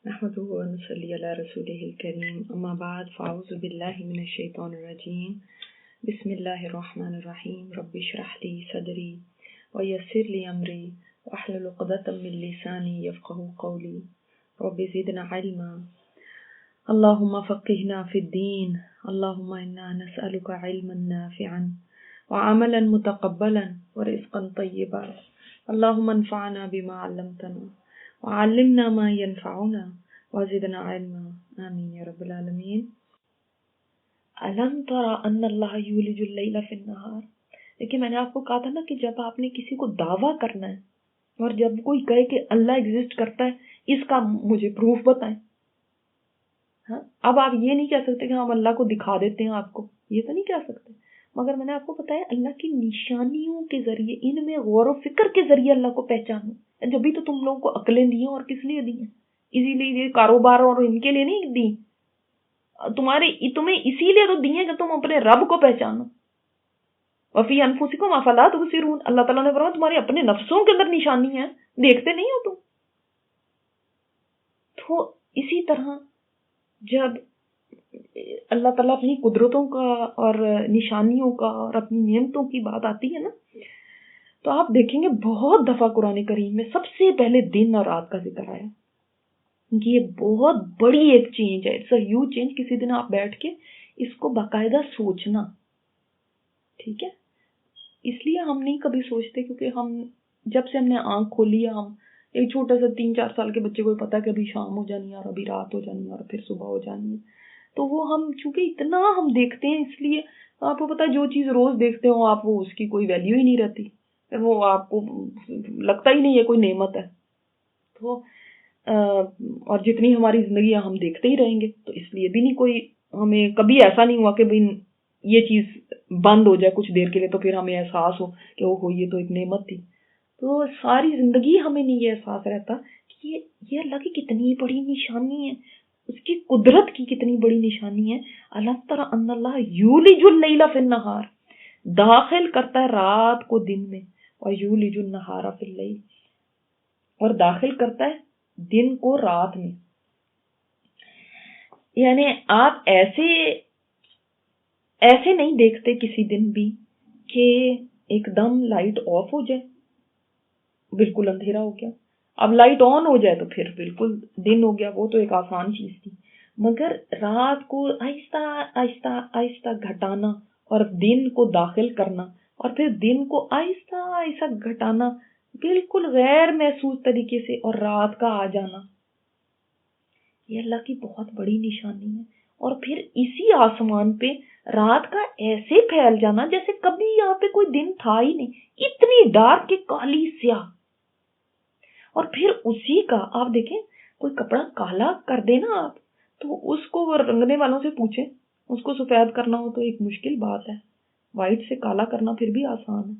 نحمده ونصلي على رسوله الكريم أما بعد فأعوذ بالله من الشيطان الرجيم بسم الله الرحمن الرحيم رب اشرح لي صدري ويسر لي أمري واحلل عقدة من لساني يفقهوا قولي رب زدنا علما اللهم فقهنا في الدين اللهم إنا نسألك علما نافعا وعملا متقبلا ورزقا طيبا اللهم انفعنا بما علمتنا وعلمنا ما ينفعنا وزدنا علما آمین یا رب العالمین۔ ألم تر أن الله یولج اللیل فی النہار، لیکن میں نے آپ کو کہا تھا نا کہ جب آپ نے کسی کو دعویٰ کرنا ہے اور جب کوئی کہے کہ اللہ ایگزسٹ کرتا ہے اس کا مجھے پروف بتائیں، ہاں اب آپ یہ نہیں کہہ سکتے کہ ہم اللہ کو دکھا دیتے ہیں، آپ کو یہ تو نہیں کہہ سکتے، مگر میں نے آپ کو بتایا اللہ کی نشانیوں کے ذریعے، ان میں غور و فکر کے ذریعے اللہ کو پہچانو۔ جبھی تو تم لوگوں کو عقلیں دی ہیں، اور کس لیے دی ہیں؟ اسی لیے کاروبار اور ان کے لیے نہیں دی، تمہیں اسی لیے تو دی ہیں کہ تم اپنے رب کو پہچانو۔ وفی انفسکم افلا تبصرون، اللہ تعالیٰ نے فرمایا تمہارے اپنے نفسوں کے اندر نشانی ہے، دیکھتے نہیں ہو تم۔ تو اسی طرح جب اللہ تعالیٰ اپنی قدرتوں کا اور نشانیوں کا اور اپنی نعمتوں کی بات آتی ہے نا، تو آپ دیکھیں گے بہت دفعہ قرآن کریم میں سب سے پہلے دن اور رات کا ذکر آیا۔ یہ بہت بڑی ایک چینج ہے، اٹس اے ہیوج چینج۔ کسی دن آپ بیٹھ کے اس کو باقاعدہ سوچنا، ٹھیک ہے؟ اس لیے ہم نہیں کبھی سوچتے، کیونکہ ہم جب سے ہم نے آنکھ کھولی ہے، ہم ایک چھوٹا سا 3-4 سال کے بچے کو پتا کہ ابھی شام ہو جانی ہے اور ابھی رات ہو جانی ہے اور پھر صبح ہو جانی ہے، تو وہ ہم چونکہ اتنا ہم دیکھتے ہیں، اس لیے آپ کو پتا جو چیز روز دیکھتے ہو آپ، وہ اس کی کوئی ویلیو ہی نہیں رہتی، وہ آپ کو لگتا ہی نہیں ہے کوئی نعمت ہے۔ تو اور جتنی ہماری زندگی ہم دیکھتے ہی رہیں گے، تو اس لیے بھی نہیں کوئی، ہمیں کبھی ایسا نہیں ہوا کہ بھئی یہ چیز بند ہو جائے کچھ دیر کے لیے تو پھر ہمیں احساس ہو کہ وہ یہ تو ایک نعمت تھی۔ تو ساری زندگی ہمیں نہیں یہ احساس رہتا کہ یہ اللہ کی کتنی بڑی نشانی ہے، اس کی قدرت کی کتنی بڑی نشانی ہے۔ الم تر ان اللہ یولج اللیل فی النہار، داخل کرتا ہے رات کو دن میں، اور یولج النہار فی اللیل، اور داخل کرتا ہے دن کو رات میں۔ یعنی آپ ایسے نہیں دیکھتے کسی دن بھی کہ ایک دم لائٹ آف ہو جائے، بالکل اندھیرا ہو گیا، اب لائٹ آن ہو جائے تو پھر بالکل دن ہو گیا، وہ تو ایک آسان چیز تھی۔ مگر رات کو آہستہ آہستہ آہستہ گھٹانا اور دن کو داخل کرنا، اور پھر دن کو آہستہ آہستہ گھٹانا بالکل غیر محسوس طریقے سے، اور رات کا آ جانا، یہ اللہ کی بہت بڑی نشانی ہے۔ اور پھر اسی آسمان پہ رات کا ایسے پھیل جانا جیسے کبھی یہاں پہ کوئی دن تھا ہی نہیں، اتنی ڈارک کہ کالی سیاہ۔ اور پھر اسی کا آپ دیکھیں، کوئی کپڑا کالا کر دے نا آپ، تو اس کو وہ رنگنے والوں سے پوچھیں، اس کو سفید کرنا ہو تو ایک مشکل بات ہے، وائٹ سے کالا کرنا پھر بھی آسان ہے،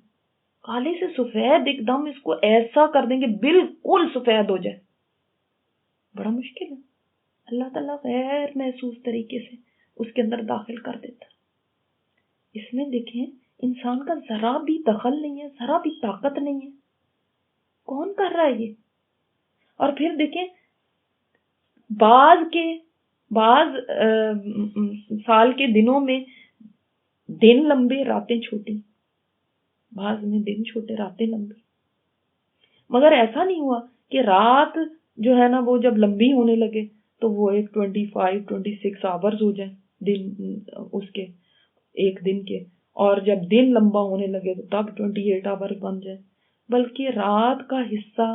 کالے سے سفید ایک دم اس کو ایسا کر دیں کہ بالکل سفید ہو جائے، بڑا مشکل ہے۔ اللہ تعالیٰ غیر محسوس طریقے سے اس کے اندر داخل کر دیتا۔ اس میں دیکھیں انسان کا ذرا بھی دخل نہیں ہے، ذرا بھی طاقت نہیں ہے، کون کر رہا ہے یہ؟ اور پھر دیکھیں بعض سال کے دنوں میں دن لمبے راتیں چھوٹی، بعض میں دن چھوٹے راتیں لمبی، مگر ایسا نہیں ہوا کہ رات جو ہے نا وہ جب لمبی ہونے لگے تو وہ ایک 25-26 آورز ہو جائیں دن اس کے ایک دن کے، اور جب دن لمبا ہونے لگے تو تب 28 آورز بن جائے، بلکہ رات کا حصہ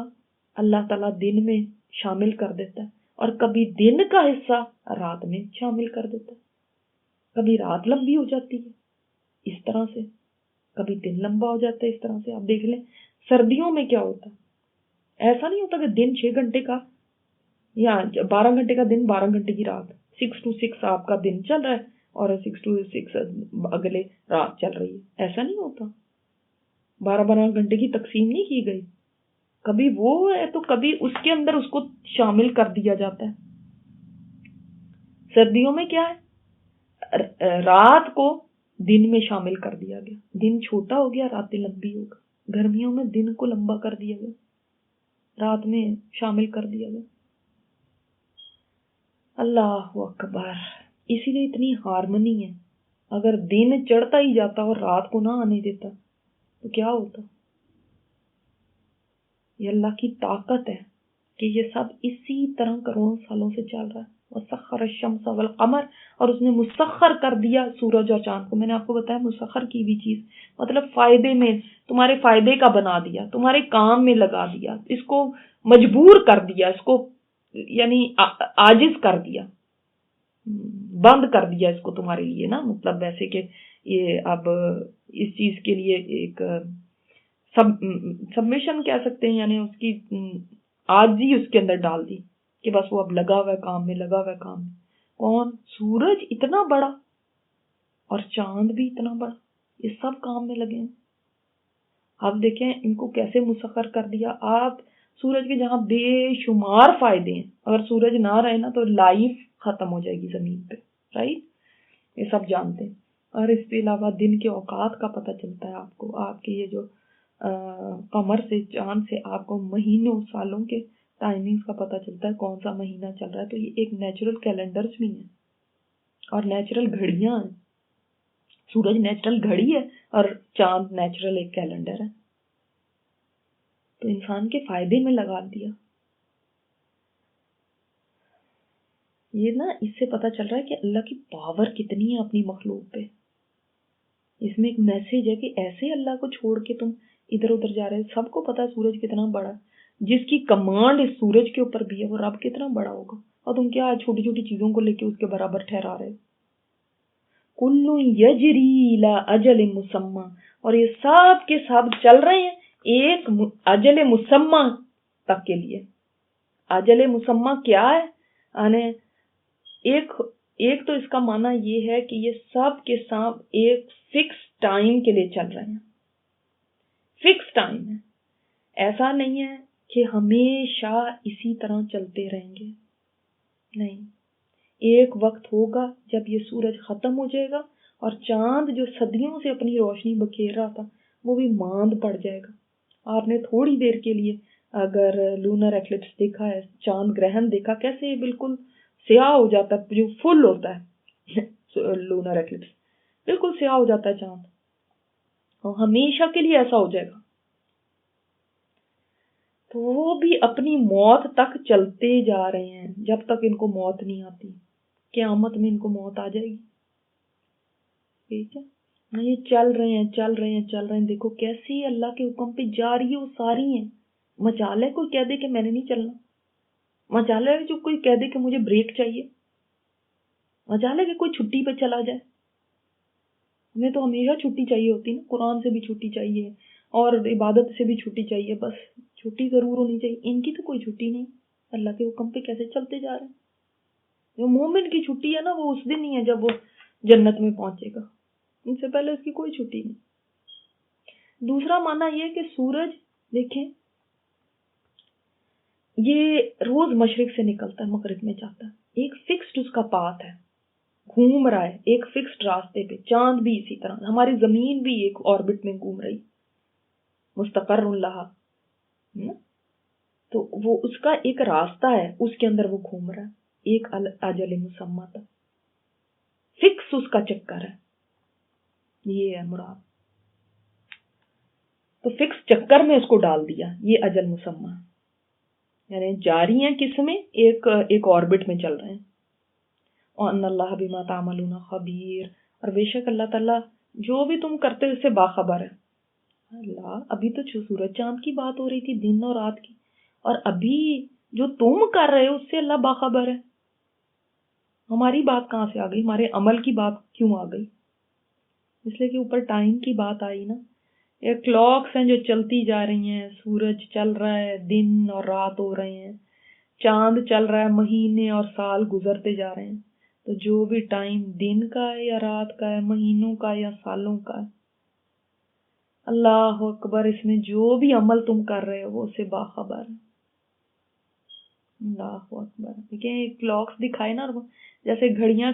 اللہ تعالیٰ دن میں شامل کر دیتا ہے، اور کبھی دن کا حصہ رات میں شامل کر دیتا ہے، کبھی رات لمبی ہو جاتی ہے اس طرح سے، کبھی دن لمبا ہو جاتا ہے اس طرح سے۔ آپ دیکھ لیں سردیوں میں کیا ہوتا ہے، ایسا نہیں ہوتا کہ دن 6 گھنٹے کا یا 12 گھنٹے کا دن 12 گھنٹے کی رات، 6 to 6 آپ کا دن چل رہا ہے اور 6 to 6 اگلے رات چل رہی ہے، ایسا نہیں ہوتا، 12 گھنٹے کی تقسیم نہیں کی گئی، کبھی وہ ہے تو کبھی اس کے اندر اس کو شامل کر دیا جاتا ہے۔ سردیوں میں کیا ہے، رات کو دن میں شامل کر دیا گیا، دن چھوٹا ہو گیا راتیں لمبی ہو گئی۔ گرمیوں میں دن کو لمبا کر دیا گیا، رات میں شامل کر دیا گیا۔ اللہ اکبر. اسی لیے اتنی ہارمنی ہے. اگر دن چڑھتا ہی جاتا اور رات کو نہ آنے دیتا تو کیا ہوتا؟ یہ اللہ کی طاقت ہے کہ یہ سب اسی طرح کروڑوں سالوں سے چل رہا ہے. وسخر الشمس والقمر، اور اس نے مسخر کر دیا سورج اور چاند کو. میں نے آپ کو بتایا مسخر کی بھی چیز مطلب فائدے میں، تمہارے فائدے کا بنا دیا، تمہارے کام میں لگا دیا، اس کو مجبور کر دیا، اس کو یعنی عاجز کر دیا، بند کر دیا اس کو تمہارے لیے نا. مطلب ویسے کہ یہ اب اس چیز کے لیے ایک سبمیشن کہہ سکتے ہیں، یعنی اس کی عاجزی اس کے اندر ڈال دی کہ بس وہ اب لگا ہوا ہے کام میں، لگا ہوا ہے کام میں. کون؟ سورج اتنا بڑا اور چاند بھی اتنا بڑا، یہ سب کام میں لگے ہیں. آپ دیکھیں ان کو کیسے مسخر کر دیا. آپ سورج کے جہاں بے شمار فائدے ہیں، اگر سورج نہ رہے نا تو لائف ختم ہو جائے گی زمین پہ، رائٹ؟ یہ سب جانتے ہیں. اور اس کے علاوہ دن کے اوقات کا پتہ چلتا ہے آپ کو. آپ کے یہ جو قمر سے، چاند سے آپ کو مہینوں سالوں کے ٹائمنگز کا پتہ چلتا ہے، کون سا مہینہ چل رہا ہے. تو یہ ایک نیچرل کیلنڈرز بھی ہیں اور نیچرل گھڑیاں ہیں. سورج نیچرل گھڑی ہے اور چاند نیچرل ایک کیلنڈر ہے. تو انسان کے فائدے میں لگا دیا. یہ نا اس سے پتہ چل رہا ہے کہ اللہ کی پاور کتنی ہے اپنی مخلوق پہ. اس میں ایک میسج ہے کہ ایسے اللہ کو چھوڑ کے تم ادھر ادھر جا رہے. سب کو پتا ہے سورج کتنا بڑا ہے، جس کی کمانڈ اس سورج کے اوپر بھی ہے وہ رب کتنا بڑا ہوگا، اور تم کیا چھوٹی چھوٹی چیزوں کو لے کے اس کے برابر ٹھہرا رہے. کل یجری الی اجل مسمی، اور یہ سب کے سب چل رہے ہیں ایک اجل مسمی تک کے لیے. اجل مسمی کیا ہے؟ یعنی ایک تو اس کا معنی یہ ہے کہ یہ سب کے سب ایک فکس ٹائم کے لیے چل رہے ہیں. فکس ٹائم ہے، ایسا نہیں ہے کہ ہمیشہ اسی طرح چلتے رہیں گے. نہیں، ایک وقت ہوگا جب یہ سورج ختم ہو جائے گا اور چاند جو صدیوں سے اپنی روشنی بکھیر رہا تھا وہ بھی ماند پڑ جائے گا. آپ نے تھوڑی دیر کے لیے اگر لونر ایکلپس دیکھا ہے، چاند گرہن دیکھا، کیسے بالکل سیاہ ہو جاتا ہے، جو فل ہوتا ہے لونر ایکلپس بالکل سیاہ ہو جاتا ہے چاند، اور ہمیشہ کے لیے ایسا ہو جائے گا. تو وہ بھی اپنی موت تک چلتے جا رہے ہیں جب تک ان کو موت نہیں آتی. قیامت میں ان کو موت آ جائے گی. ٹھیک ہے، یہ چل رہے ہیں چل رہے ہیں چل رہے ہیں. دیکھو کیسی اللہ کے حکم پہ جاری وہ ساری ہیں. مجال ہے کوئی کہہ دے کہ میں نے نہیں چلنا، مجال ہے جو کوئی کہہ دے کہ مجھے بریک چاہیے، مجال ہے کہ کوئی چھٹی پہ چلا جائے. ہمیں تو ہمیشہ چھٹی چاہیے ہوتی نا، قرآن سے بھی چھٹی چاہیے اور عبادت سے بھی چھٹی چاہیے، بس چھٹی ضرور ہونی چاہیے. ان کی تو کوئی چھٹی نہیں، اللہ کے حکم پہ کیسے چلتے جا رہے ہیں. جو مومن کی چھٹی ہے نا وہ اس دن ہی ہے جب وہ جنت میں پہنچے گا، ان سے پہلے اس کی کوئی چھٹی نہیں. دوسرا معنی یہ کہ سورج دیکھیں یہ روز مشرق سے نکلتا ہے مغرب میں جاتا ہے، ایک فکسڈ اس کا پاتھ ہے، گھوم رہا ہے ایک فکسڈ راستے پہ. چاند بھی اسی طرح، ہماری زمین بھی ایک آربٹ میں گھوم رہی، مستقر لہا. تو وہ اس کا ایک راستہ ہے، اس کے اندر وہ گھوم رہا ہے ایک اجل مسمی تک. فکس اس کا چکر ہے، یہ ہے مراد. تو فکس چکر میں اس کو ڈال دیا، یہ اجل مسمی، یعنی جاری ہیں کس میں؟ ایک آربٹ میں چل رہے ہیں. وَأَنَّ اللَّهَ بِمَا تَعْمَلُونَ خَبِيرٌ، اور بے شک اللہ تعالیٰ جو بھی تم کرتے ہو اس سے باخبر ہے. اللہ، ابھی تو سورج چاند کی بات ہو رہی تھی، دن اور رات کی، اور ابھی جو تم کر رہے ہو اس سے اللہ باخبر ہے. ہماری بات کہاں سے آ گئی؟ ہمارے عمل کی بات کیوں آ گئی؟ اس لیے کہ اوپر ٹائم کی بات آئی نا. یہ کلاکس ہیں جو چلتی جا رہی ہیں، سورج چل رہا ہے، دن اور رات ہو رہے ہیں، چاند چل رہا ہے، مہینے اور سال گزرتے جا رہے ہیں. تو جو بھی ٹائم دن کا ہے یا رات کا ہے، مہینوں کا یا سالوں کا ہے، اللہ اکبر، اس میں جو بھی عمل تم کر رہے ہو وہ اسے باخبر ہے. اللہ اکبر. دیکھیں کلاکس دکھائے نا، جیسے گھڑیاں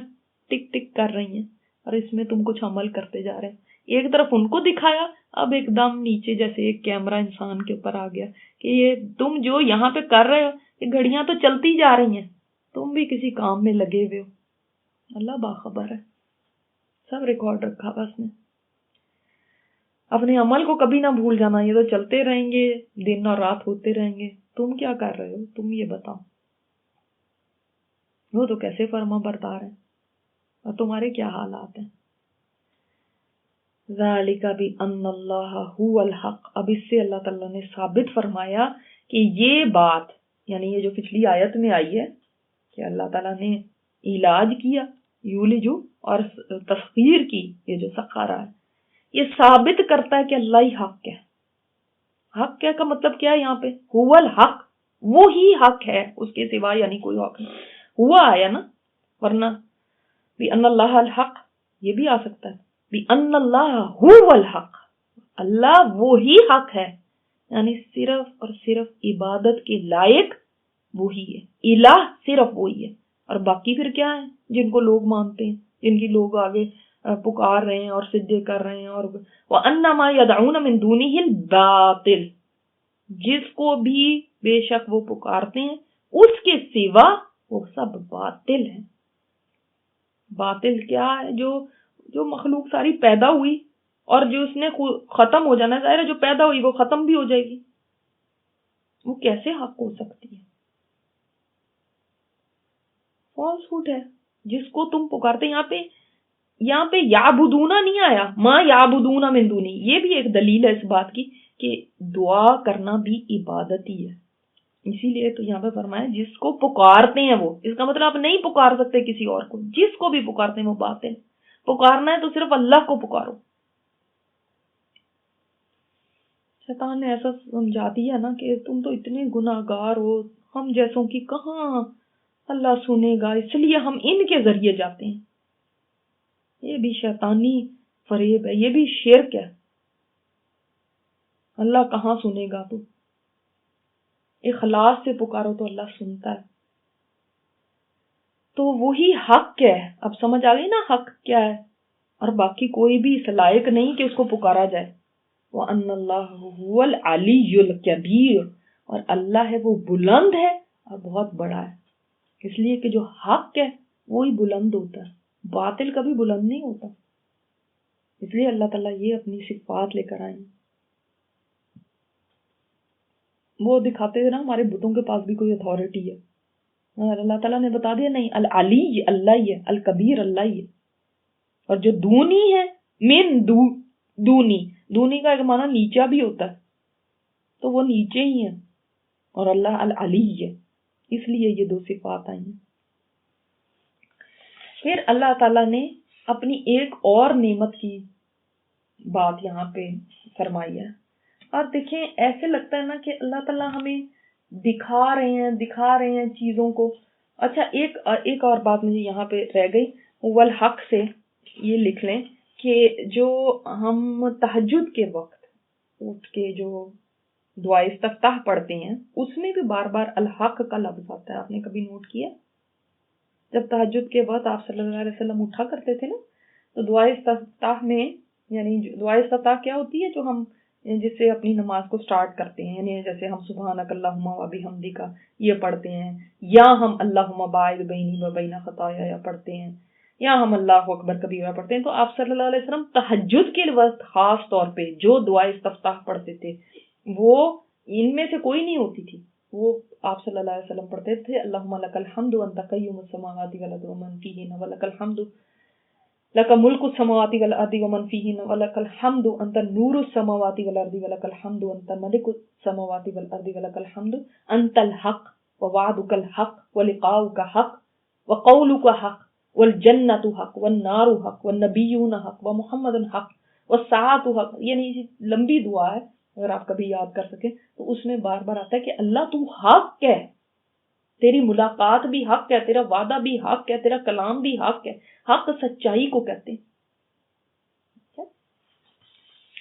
ٹک ٹک کر رہی ہیں اور اس میں تم کچھ عمل کرتے جا رہے ہیں. ایک طرف ان کو دکھایا، اب ایک دم نیچے جیسے ایک کیمرہ انسان کے اوپر آ گیا کہ یہ تم جو یہاں پہ کر رہے ہو، یہ گھڑیاں تو چلتی جا رہی ہیں تم بھی کسی کام میں لگے ہوئے ہو، اللہ باخبر ہے، سب ریکارڈ رکھا بس نے. اپنے عمل کو کبھی نہ بھول جانا، یہ تو چلتے رہیں گے، دن اور رات ہوتے رہیں گے. تم کیا کر رہے ہو، تم یہ بتاؤ. وہ تو کیسے فرما بردار ہے اور تمہارے کیا حالات ہیں. ذالک بان اللہ هو الحق. اب اس سے اللہ تعالیٰ نے ثابت فرمایا کہ یہ بات، یعنی یہ جو پچھلی آیت میں آئی ہے کہ اللہ تعالیٰ نے علاج کیا یولجو اور تسخیر کی، یہ جو سخارا ہے، یہ ثابت کرتا ہے کہ اللہ ہی حق ہے. حق کیا کا مطلب کیا ہے یہاں پہ؟ هو الحق، وہی حق ہے، اس کے سوا یعنی کوئی حق نہیں. ہوا آیا نا، ورنہ بِأَنَّ اللَّهَ الْحَقِّ یہ بھی آ سکتا ہے، بِأَنَّ اللَّهَ هُوَ الْحَقِّ، اللہ وہی حق ہے، یعنی صرف اور صرف عبادت کے لائق وہی ہے، الہ صرف وہی ہے. اور باقی پھر کیا ہے جن کو لوگ مانتے ہیں، جن کی لوگ آگے پکار رہے ہیں اور سجدے کر رہے ہیں، اور وَأَنَّ مَا يَدْعُونَ مِن دُونِهِ الْبَاطِلِ، جس کو بھی بے شک وہ پکارتے ہیں اس کے سوا وہ سب باطل ہیں. باطل کیا ہے؟ جو مخلوق ساری پیدا ہوئی اور جو اس نے ختم ہو جانا، ظاہر ہے جو پیدا ہوئی وہ ختم بھی ہو جائے گی، وہ کیسے حق ہو سکتی ہے؟ فالس ہوڈ ہے جس کو تم پکارتے. یہاں پہ یعبدونا نہیں آیا، ما یعبدون من دونی، یہ بھی ایک دلیل ہے اس بات کی کہ دعا کرنا بھی عبادت ہی ہے. اسی لیے تو یہاں پہ فرمایا جس کو پکارتے ہیں وہ، اس کا مطلب آپ نہیں پکار سکتے کسی اور کو، جس کو بھی پکارتے ہیں وہ باطل. پکارنا ہے تو صرف اللہ کو پکارو. شیطان نے ایسا سمجھا دیا نا کہ تم تو اتنے گناہگار ہو، ہم جیسوں کی کہاں اللہ سنے گا، اس لیے ہم ان کے ذریعے جاتے ہیں. یہ بھی شیطانی فریب ہے، یہ بھی شرک ہے. اللہ کہاں سنے گا؟ تو اخلاص سے پکارو تو اللہ سنتا ہے. تو وہی حق ہے. اب سمجھ آ گئی نا حق کیا ہے، اور باقی کوئی بھی اس لائق نہیں کہ اس کو پکارا جائے. وَأَنَّ اللَّهَ هُوَ الْعَلِيُّ الْكَبِيرُ، اور اللہ ہے وہ بلند ہے اور بہت بڑا ہے. اس لیے کہ جو حق ہے وہی بلند ہوتا ہے، باطل کبھی بلند نہیں ہوتا. اس لیے اللہ تعالیٰ یہ اپنی صفات لے کر آئیں. وہ دکھاتے تھے نا ہمارے بتوں کے پاس بھی کوئی اتھارٹی ہے، اور اللہ تعالیٰ نے بتا دیا نہیں، العلی اللہ ہی ہے، الکبیر اللہ ہی ہے. اور جو دونی ہے، من دونی کا ایک معنی نیچا بھی ہوتا ہے، تو وہ نیچے ہی ہے، اور اللہ العلی ہے. اس لیے یہ دو صفات آئی ہیں. پھر اللہ تعالیٰ نے اپنی ایک اور نعمت کی بات یہاں پہ فرمائی ہے. اور دیکھیں ایسے لگتا ہے نا کہ اللہ تعالیٰ ہمیں دکھا رہے ہیں چیزوں کو. اچھا ایک اور بات مجھے یہاں پہ رہ گئی، والحق سے یہ لکھ لیں کہ جو ہم تہجد کے وقت اٹھ کے جو دعائے استفتاح پڑھتے ہیں اس میں بھی بار بار الحق کا لفظ آتا ہے. آپ نے کبھی نوٹ کیا؟ جب تہجد کے وقت آپ صلی اللہ علیہ وسلم اٹھا کرتے تھے نا، تو دعائے استفتاح میں، یعنی دعائے استفتاح کیا ہوتی ہے جو ہم جس سے اپنی نماز کو سٹارٹ کرتے ہیں، یعنی جیسے ہم سبحانک اللہم و بحمدک یہ پڑھتے ہیں، یا ہم اللہم باعث بینی و بین خطایا پڑھتے ہیں، یا ہم اللہ اکبر کبیرہ پڑھتے ہیں. تو آپ صلی اللہ علیہ وسلم تہجد کے وقت خاص طور پہ جو دعائے استفتاح پڑھتے تھے وہ ان میں سے کوئی نہیں ہوتی تھی. وہ آپ صلی اللہ علیہ وسلم پڑھتے تھے اللہم لک الحمد انت قیوم السماوات والارض ومن فیہن ولک الحمد لک ملک السماوات والارض ومن فیہن ولک الحمد انت نور السماوات والارض ولک الحمد انت ملک السماوات والارض ولک الحمد انت الحق ووعدک الحق ولقاؤک حق وقولک حق والجنت حق والنار حق والنبیون حق ومحمد حق والساعۃ حق. یعنی لمبی دعا ہے، اگر آپ کبھی یاد کر سکیں تو اس میں بار بار آتا ہے کہ اللہ تو حق ہے، تیری ملاقات بھی حق ہے، تیرا وعدہ بھی حق ہے، تیرا کلام بھی حق ہے. حق سچائی کو کہتے ہیں.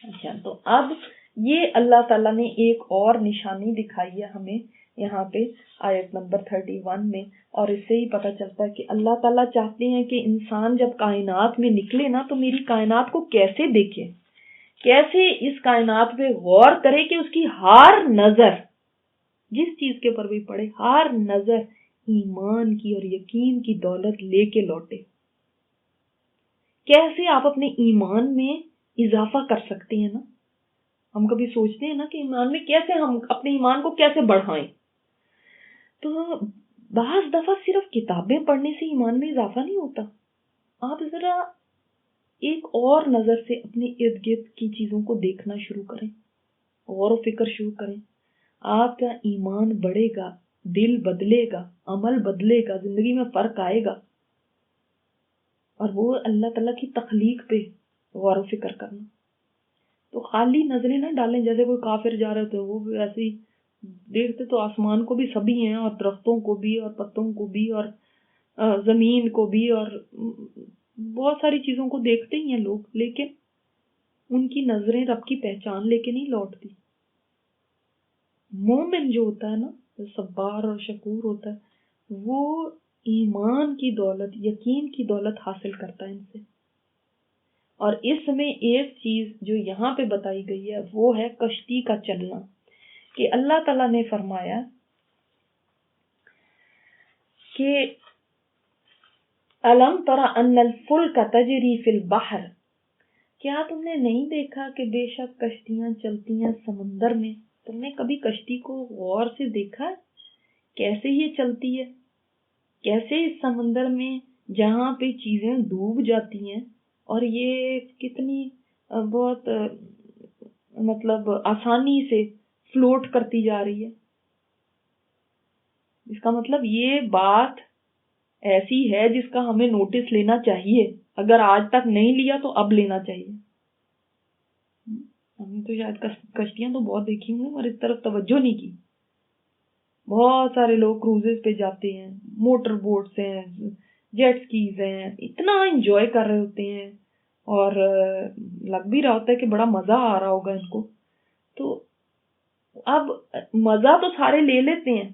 اچھا، تو اب یہ اللہ تعالیٰ نے ایک اور نشانی دکھائی ہے ہمیں یہاں پہ آیت نمبر 31 میں، اور اس سے ہی پتہ چلتا ہے کہ اللہ تعالیٰ چاہتے ہیں کہ انسان جب کائنات میں نکلے نا تو میری کائنات کو کیسے دیکھے، کیسے اس کائنات پہ غور کرے کہ اس کی ہر نظر جس چیز کے اوپر بھی پڑے، ہر نظر ایمان کی اور یقین کی دولت لے کے لوٹے. کیسے آپ اپنے ایمان میں اضافہ کر سکتے ہیں نا. ہم کبھی سوچتے ہیں نا کہ ایمان میں کیسے ہم اپنے ایمان کو کیسے بڑھائیں. تو بعض دفعہ صرف کتابیں پڑھنے سے ایمان میں اضافہ نہیں ہوتا. آپ ذرا ایک اور نظر سے اپنے ارد گرد کی چیزوں کو دیکھنا شروع کریں, غور و فکر شروع کریں. آپ کا ایمان بڑھے گا, دل بدلے گا, عمل بدلے گا, زندگی میں فرق آئے گا. اور وہ اللہ تعالیٰ کی تخلیق پہ غور و فکر کرنا. تو خالی نظریں نہ ڈالیں جیسے کوئی کافر جا رہے تھے, وہ بھی ایسے ہی دیکھتے تو آسمان کو بھی سبھی ہیں, اور درختوں کو بھی, اور پتوں کو بھی, اور زمین کو بھی, اور بہت ساری چیزوں کو دیکھتے ہی ہیں لوگ, لیکن ان کی نظریں رب کی پہچان لے کے نہیں لوٹتی. مومن جو ہوتا ہے نا, جو صبار اور شکور ہوتا ہے, وہ ایمان کی دولت, یقین کی دولت حاصل کرتا ہے ان سے. اور اس میں ایک چیز جو یہاں پہ بتائی گئی ہے وہ ہے کشتی کا چلنا, کہ اللہ تعالیٰ نے فرمایا کہ الم تر ان الفلک تجری فی البحر, کیا تم نے نہیں دیکھا کہ بے شک کشتیاں چلتی ہیں سمندر میں. تم نے کبھی کشتی کو غور سے دیکھا ہے کیسے یہ چلتی ہے, کیسے اس سمندر میں جہاں پہ چیزیں ڈوب جاتی ہیں اور یہ کتنی بہت مطلب آسانی سے فلوٹ کرتی جا رہی ہے. اس کا مطلب یہ بات ایسی ہے جس کا ہمیں نوٹس لینا چاہیے. اگر آج تک نہیں لیا تو اب لینا چاہیے. ہم نے تو شاید کشتیاں تو بہت دیکھی ہوں اور اس طرف توجہ نہیں کی. بہت سارے لوگ کروزز پہ جاتے ہیں, موٹر بوٹس ہیں, جیٹ سکیز ہیں, اتنا انجوائے کر رہے ہوتے ہیں اور لگ بھی رہا ہوتا ہے کہ بڑا مزہ آ رہا ہوگا ان کو. تو اب مزہ تو سارے لے لیتے ہیں,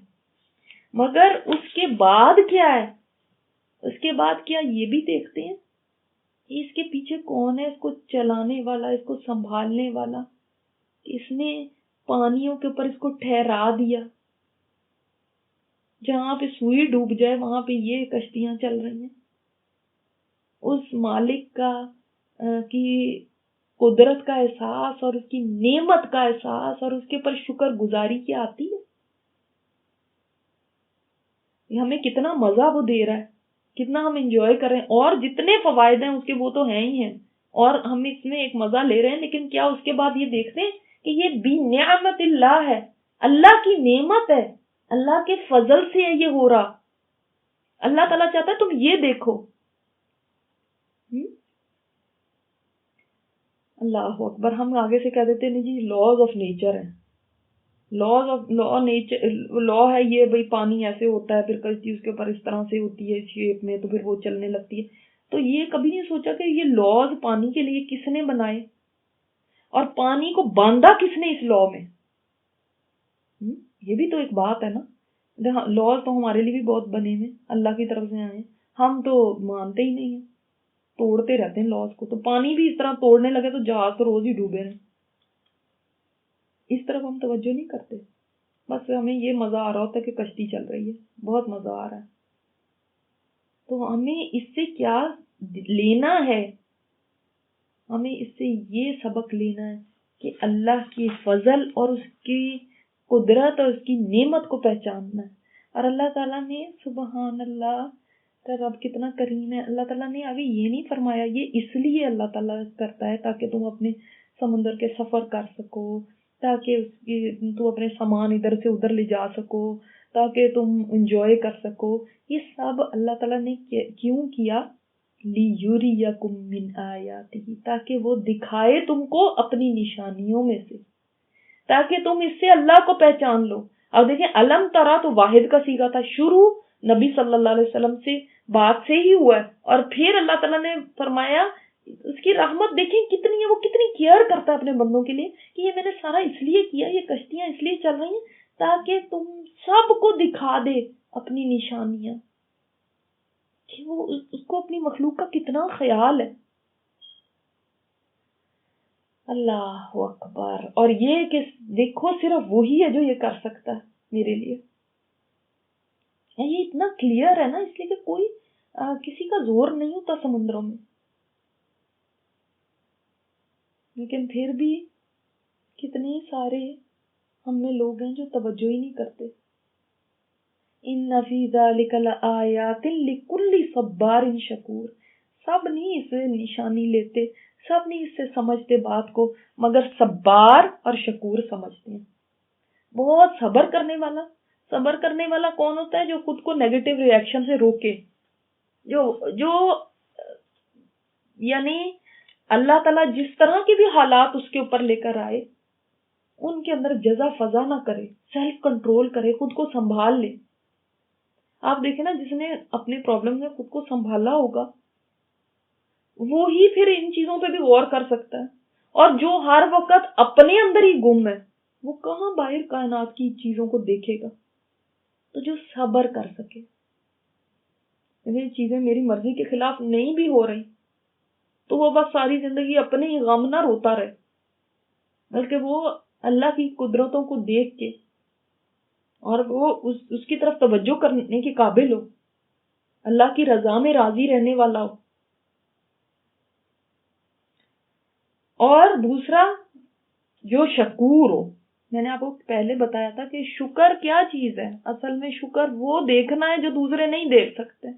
مگر اس کے بعد کیا ہے, اس کے بعد کیا یہ بھی دیکھتے ہیں اس کے پیچھے کون ہے, اس کو چلانے والا, اس کو سنبھالنے والا, اس نے پانیوں کے اوپر اس کو ٹھہرا دیا, جہاں پہ سوئی ڈوب جائے وہاں پہ یہ کشتیاں چل رہی ہیں. اس مالک کا کی قدرت کا احساس اور اس کی نعمت کا احساس اور اس کے اوپر شکر گزاری کیا آتی ہے. ہمیں کتنا مزہ وہ دے رہا ہے, کتنا ہم انجوائے کر رہے ہیں, اور جتنے فوائد ہیں اس کے وہ تو ہیں ہی ہیں, اور ہم اس میں ایک مزہ لے رہے ہیں. لیکن کیا اس کے بعد یہ دیکھتے ہیں کہ یہ بھی نعمت اللہ ہے, اللہ کی نعمت ہے, اللہ کے فضل سے ہے یہ ہو رہا. اللہ تعالیٰ چاہتا ہے تم یہ دیکھو. اللہ اکبر. ہم آگے سے کہہ دیتے ہیں جی لاز آف نیچر ہے, لا ہے یہ, بھئی پانی ایسے ہوتا ہے, پھر کشتی اس کے اوپر اس طرح سے ہوتی ہے اس شیپ میں, تو پھر وہ چلنے لگتی ہے. تو یہ کبھی نہیں سوچا کہ یہ لاز پانی کے لیے کس نے بنائے, اور پانی کو باندھا کس نے اس لا میں. یہ بھی تو ایک بات ہے نا. لاز تو ہمارے لیے بھی بہت بنے ہیں, اللہ کی طرف سے آئے, ہم تو مانتے ہی نہیں ہیں, توڑتے رہتے ہیں لاز کو. تو پانی بھی اس طرح توڑنے لگے تو جہاز تو روز ہی ڈوبے رہے. اس طرف ہم توجہ نہیں کرتے, بس ہمیں یہ مزہ آ رہا ہوتا ہے کہ کشتی چل رہی ہے, بہت مزہ آ رہا ہے. تو ہمیں اس سے کیا لینا ہے, ہمیں اس سے یہ سبق لینا ہے کہ اللہ کی فضل اور اس کی قدرت اور اس کی نعمت کو پہچاننا ہے. اور اللہ تعالیٰ نے, سبحان اللہ, رب کتنا کریم ہے, اللہ تعالیٰ نے آگے یہ نہیں فرمایا یہ اس لیے اللہ تعالیٰ کرتا ہے تاکہ تم اپنے سمندر کے سفر کر سکو, تاکہ تم اپنے سامان ادھر سے ادھر لے جا سکو, تاکہ تم انجوائے کر سکو. یہ سب اللہ تعالیٰ نے کیوں کیا؟ لِيُرِيَكُم مِّنْ آیَاتِهِ, تاکہ وہ دکھائے تم کو اپنی نشانیوں میں سے, تاکہ تم اس سے اللہ کو پہچان لو. اب دیکھیں علم ترا تو واحد کا صیغہ تھا, شروع نبی صلی اللہ علیہ وسلم سے بات سے ہی ہوا ہے, اور پھر اللہ تعالیٰ نے فرمایا اس کی رحمت دیکھیں کتنی ہے, وہ کتنی کیئر کرتا ہے اپنے بندوں کے لیے, کہ یہ میں نے سارا اس لیے کیا, یہ کشتیاں اس لیے چل رہی ہیں تاکہ تم سب کو دکھا دے اپنی نشانیاں, کہ وہ اس کو اپنی مخلوق کا کتنا خیال ہے. اللہ اکبر. اور یہ کہ دیکھو صرف وہی ہے جو یہ کر سکتا ہے میرے لیے. یہ اتنا کلیئر ہے نا، اس لیے کہ کوئی کسی کا زور نہیں ہوتا سمندروں میں، لیکن پھر بھی کتنے سارے ہم میں لوگ ہیں جو توجہ ہی نہیں کرتے. ان فی ذلک لآیات لکل صبار شکور. سب نہیں اسے نشانی لیتے، سب نہیں اس سے سمجھتے بات کو، مگر صبار اور شکور سمجھتے ہیں. بہت صبر کرنے والا کون ہوتا ہے؟ جو خود کو نیگیٹو ری ایکشن سے روکے، جو یعنی اللہ تعالیٰ جس طرح کی بھی حالات اس کے اوپر لے کر آئے ان کے اندر جزا فضا نہ کرے، سیلف کنٹرول کرے، خود کو سنبھال لے. آپ دیکھیں نا، جس نے اپنے پرابلم میں خود کو سنبھالا ہوگا وہی پھر ان چیزوں پہ بھی غور کر سکتا ہے. اور جو ہر وقت اپنے اندر ہی گم ہے وہ کہاں باہر کائنات کی چیزوں کو دیکھے گا؟ تو جو صبر کر سکے، یہ چیزیں میری مرضی کے خلاف نہیں بھی ہو رہی تو وہ بس ساری زندگی اپنے ہی غم نہ روتا رہے، بلکہ وہ اللہ کی قدرتوں کو دیکھ کے اور وہ اس کی طرف توجہ کرنے کے قابل ہو، اللہ کی رضا میں راضی رہنے والا ہو. اور دوسرا جو شکور ہو. میں نے آپ کو پہلے بتایا تھا کہ شکر کیا چیز ہے؟ اصل میں شکر وہ دیکھنا ہے جو دوسرے نہیں دیکھ سکتے.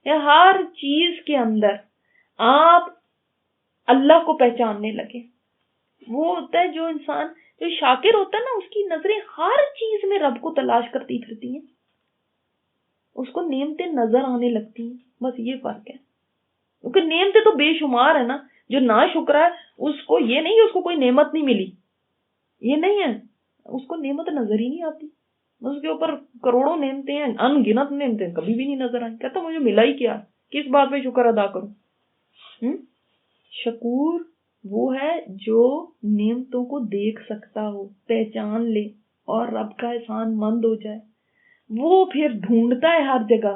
یا ہر چیز کے اندر آپ اللہ کو پہچاننے لگے. وہ ہوتا ہے جو انسان جو شاکر ہوتا ہے نا، اس کی نظریں ہر چیز میں رب کو تلاش کرتی پھرتی ہیں، اس کو نعمتیں نظر آنے لگتی ہیں. بس یہ فرق ہے، کیونکہ نعمتیں تو بے شمار ہے نا. جو نا شکر ہے اس کو یہ نہیں کہ اس کو کوئی نعمت نہیں ملی، یہ نہیں ہے، اس کو نعمت نظر ہی نہیں آتی. اس کے اوپر کروڑوں نعمتیں ہیں، ان گنت نعمتیں کبھی بھی نہیں نظر آئیں. کہتا مجھے ملا ہی کیا، کس بات پہ شکر ادا کروں؟ شکور وہ ہے جو نعمتوں کو دیکھ سکتا ہو، پہچان لے اور رب کا احسان مند ہو جائے. وہ پھر ڈھونڈتا ہے ہر جگہ،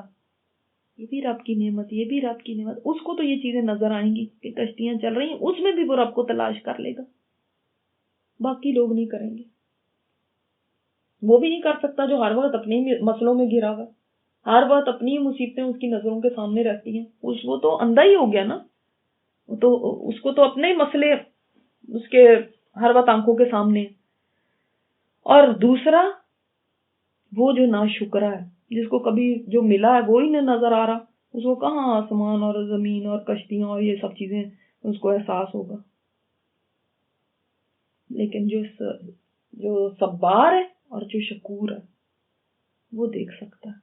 یہ بھی رب کی نعمت، یہ بھی رب کی نعمت. اس کو تو یہ چیزیں نظر آئیں گی کہ کشتیاں چل رہی ہیں، اس میں بھی وہ رب کو تلاش کر لے گا. باقی لوگ نہیں کریں گے. وہ بھی نہیں کر سکتا جو ہر وقت اپنے مسئلوں میں گھرا ہوا، ہر وقت اپنی مصیبتیں اس کی نظروں کے سامنے رہتی ہیں. وہ تو اندھا ہی ہو گیا نا. تو اس کو تو اپنے ہی مسئلے اس کے ہر وقت آنکھوں کے سامنے. اور دوسرا وہ جو ناشکرا ہے، جس کو کبھی جو ملا ہے وہی نہیں نظر آ رہا، اس کو کہاں آسمان اور زمین اور کشتیاں اور یہ سب چیزیں اس کو احساس ہوگا. لیکن جو صبار ہے اور جو شکور ہے وہ دیکھ سکتا ہے.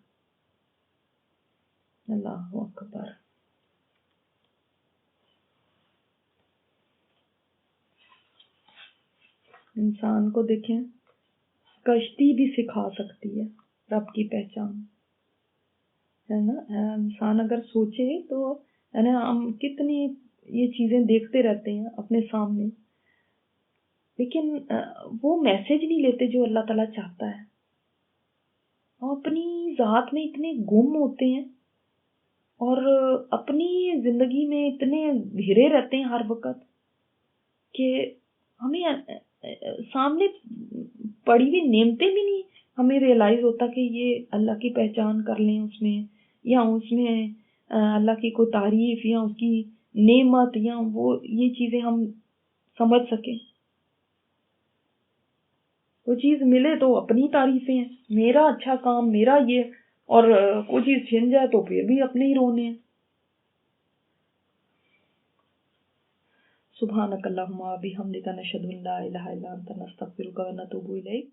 اللہ اکبر. انسان کو دیکھیں، کشتی بھی سکھا سکتی ہے رب کی پہچان، ہے نا. انسان اگر سوچے تو ہے نا، ہم کتنی یہ چیزیں دیکھتے رہتے ہیں اپنے سامنے، لیکن وہ میسج نہیں لیتے جو اللہ تعالیٰ چاہتا ہے. ہم اپنی ذات میں اتنے گم ہوتے ہیں اور اپنی زندگی میں اتنے گھرے رہتے ہیں ہر وقت کہ ہمیں سامنے پڑی ہوئی نعمتیں بھی نہیں ہمیں ریئلائز ہوتا کہ یہ اللہ کی پہچان کر لیں اس میں، یا اس میں اللہ کی کوئی تعریف یا اس کی نعمت یا وہ یہ چیزیں ہم سمجھ سکیں. کوئی چیز ملے تو اپنی تعریفیں ہیں، میرا اچھا کام، میرا یہ، اور کوئی چیز چھن جائے تو پھر بھی اپنے ہی رونے ہیں. سبحانک اللہم و بحمدک نشہد ان لا الہ الا انت نستغفرک و نتوب الیک.